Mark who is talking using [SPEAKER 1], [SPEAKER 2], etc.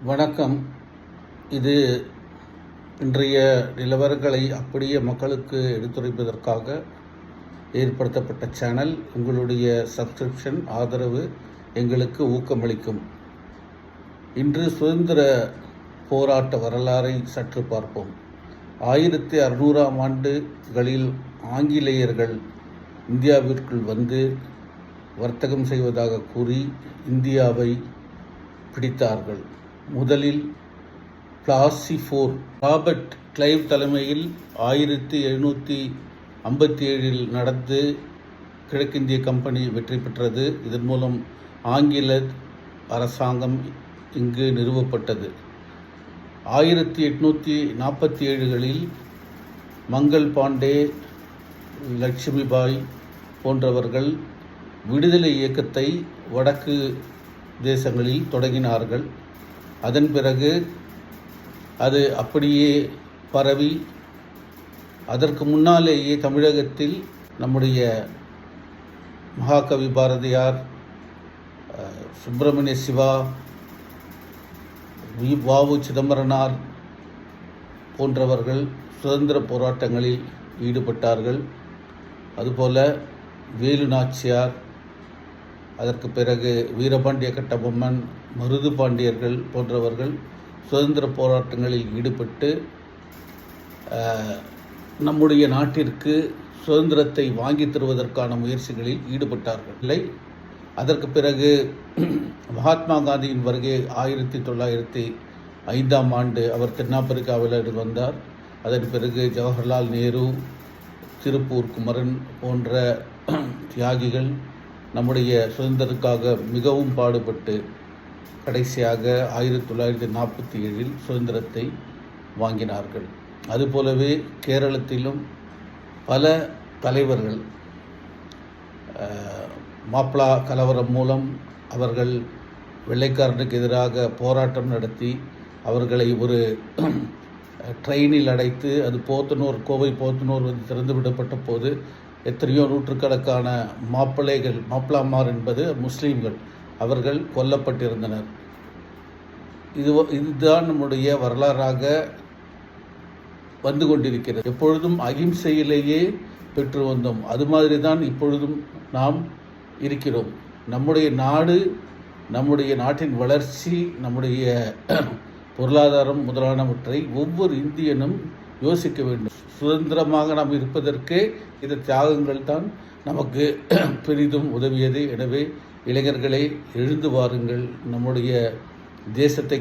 [SPEAKER 1] வணக்கம். இது இன்றைய நிலவரங்களை அப்படியே மக்களுக்கு எடுத்துரைப்பதற்காக ஏற்படுத்தப்பட்ட சேனல். உங்களுடைய சப்ஸ்கிரிப்ஷன் ஆதரவு எங்களுக்கு ஊக்கமளிக்கும். இன்று சுதந்திர போராட்ட வரலாறை சற்று பார்ப்போம். 1600ஆம் ஆண்டுகளில் ஆங்கிலேயர்கள் இந்தியாவிற்குள் வந்து வர்த்தகம் செய்வதாக கூறி இந்தியாவை பிடித்தார்கள். முதலில் பிளாசி போர் ராபர்ட் கிளைவ் தலைமையில் 1757 நடந்து கிழக்கிந்திய கம்பெனி வெற்றி பெற்றது. இதன் மூலம் ஆங்கில அரசாங்கம் இங்கு நிறுவப்பட்டது. 1847களில் மங்கள் பாண்டே, லட்சுமிபாய் போன்றவர்கள் விடுதலை இயக்கத்தை வடக்கு தேசங்களில் தொடங்கினார்கள். அதன் பிறகு அது அப்படியே பரவி அதற்கு முன்னாலேயே தமிழகத்தில் நம்முடைய மகாகவி பாரதியார், சுப்பிரமணிய சிவா, வ.உ. சிதம்பரனார் போன்றவர்கள் சுதந்திர போராட்டங்களில் ஈடுபட்டார்கள். அதுபோல வேலு நாச்சியார், அதற்கு பிறகு வீரபாண்டிய கட்டபொம்மன், மருது பாண்டியர்கள் போன்றவர்கள் சுதந்திர போராட்டங்களில் ஈடுபட்டு நம்முடைய நாட்டிற்கு சுதந்திரத்தை வாங்கி தருவதற்கான முயற்சிகளில் ஈடுபட்டார்கள். இல்லை, அதற்கு பிறகு மகாத்மா காந்தியின் வருகை 1905ஆம் ஆண்டு அவர் தென்னாப்பிரிக்காவில் வந்தார். அதன் பிறகு ஜவஹர்லால் நேரு, திருப்பூர் குமரன் போன்ற தியாகிகள் நம்முடைய சுதந்திரத்துக்காக மிகவும் பாடுபட்டு கடைசியாக 1947இல் சுதந்திரத்தை வாங்கினார்கள். அதுபோலவே கேரளத்திலும் பல தலைவர்கள் மாப்ளா கலவரம் மூலம் அவர்கள் வெள்ளைக்காரனுக்கு எதிராக போராட்டம் நடத்தி அவர்களை ஒரு ட்ரெயினில் அடைத்து அது கோவை போத்தனூர் வந்து திறந்து விடப்பட்ட போது எத்தனையோ நூற்றுக்கணக்கான மாப்பிளாமார் என்பது முஸ்லீம்கள், அவர்கள் கொல்லப்பட்டிருந்தனர். இதுதான் நம்முடைய வரலாறாக வந்து கொண்டிருக்கிறது. எப்பொழுதும் அகிம்சையிலேயே பெற்று வந்தோம். அது மாதிரி தான் இப்பொழுதும் நாம் இருக்கிறோம். நம்முடைய நாடு, நம்முடைய நாட்டின் வளர்ச்சி, நம்முடைய பொருளாதாரம் முதலானவற்றை ஒவ்வொரு இந்தியனும் யோசிக்க வேண்டும். சுதந்திரமாக நாம் இருப்பதற்கே இந்த தியாகங்கள் தான் நமக்கு பெரிதும் உதவியது. எனவே இளைஞர்களே, எழுந்து வாருங்கள், நம்முடைய தேசத்தை